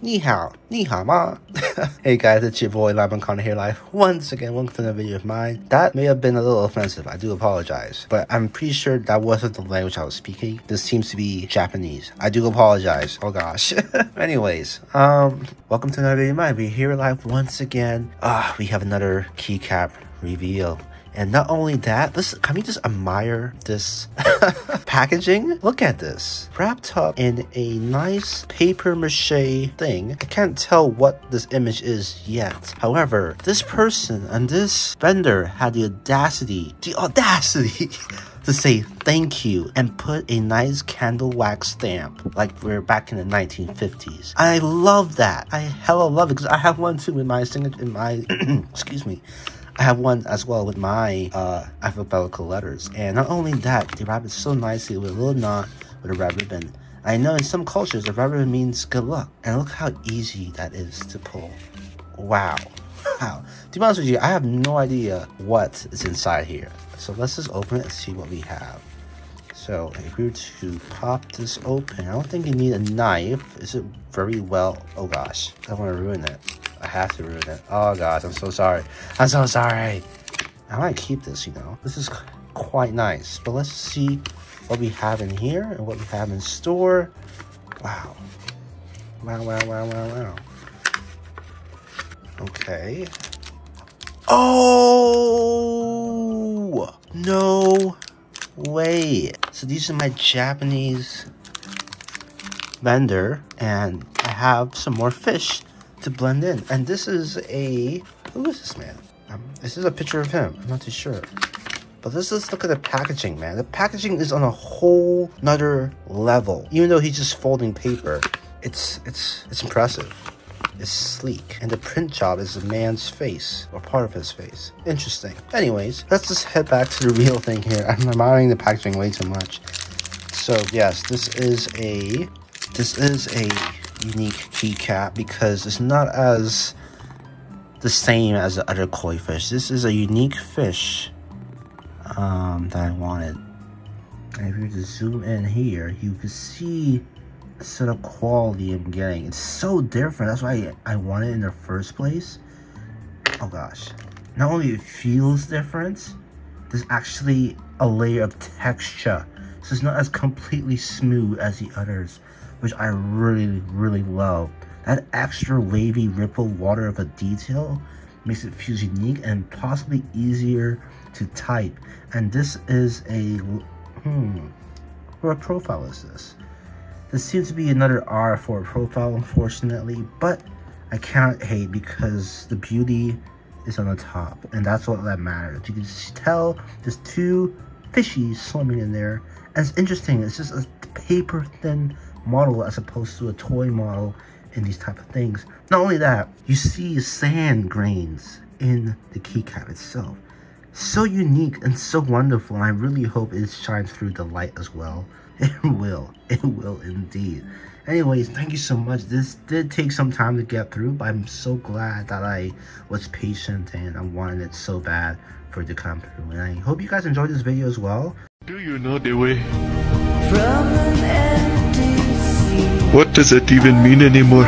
Ni hao ma. Hey guys, it's your boy Lemon Connor here live once again. Welcome to another video of mine. That may have been a little offensive. I do apologize, but I'm pretty sure that wasn't the language I was speaking. This seems to be Japanese. I do apologize. Oh gosh. Anyways, welcome to another video of mine. We're here live once again. We have another keycap reveal. And not only that, can we just admire this packaging? Look at this. Wrapped up in a nice paper mache thing. I can't tell what this image is yet. However, this person and this vendor had the audacity to say thank you and put a nice candle wax stamp like we're back in the 1950s. I love that. I hella love it because I have one too in my excuse me. I have one as well with my alphabetical letters. And not only that, they wrap it so nicely with a little knot with a red ribbon. I know in some cultures, a red ribbon means good luck. And look how easy that is to pull. Wow. Wow. To be honest with you, I have no idea what is inside here. So let's just open it and see what we have. So if we were to pop this open, I don't think you need a knife. Is it very well? Oh gosh, I don't want to ruin it. I have to ruin it. Oh gosh, I'm so sorry. I'm so sorry. I might keep this, you know. This is quite nice. But let's see what we have in here and what we have in store. Wow. Wow, wow, wow, wow, wow. Okay. Oh! No way. So these are my Japanese vendor. And I have some more fish to blend in, and this is who is this man? This is a picture of him. I'm not too sure, but let's look at the packaging, man. The packaging is on a whole nother level. Even though he's just folding paper, it's impressive. It's sleek, and the print job is a man's face or part of his face. Interesting. Anyways, let's just head back to the real thing here. I'm admiring the packaging way too much. So yes, this is a unique keycap because it's not as the same as the other koi fish. This is a unique fish that I wanted. And if you were to zoom in here, you can see the sort of quality I'm getting. It's so different. That's why I wanted it in the first place. Oh gosh. Not only it feels different, there's actually a layer of texture. So it's not as completely smooth as the others, which I really, really love. That extra wavy ripple water of a detail makes it feel unique and possibly easier to type. And this is what profile is this? This seems to be another R for a profile, unfortunately, but I cannot hate because the beauty is on the top, and that's what that matters. You can tell there's two fishies swimming in there, and it's interesting. It's just a paper thin model as opposed to a toy model in these type of things. Not only that, you see sand grains in the keycap itself. So unique and so wonderful, and I really hope it shines through the light as well. It will indeed. Anyways, thank you so much. This did take some time to get through, but I'm so glad that I was patient and I wanted it so bad for it to come through. And I hope you guys enjoyed this video as well. Do you know the way? From an empty sea. What does it even mean anymore?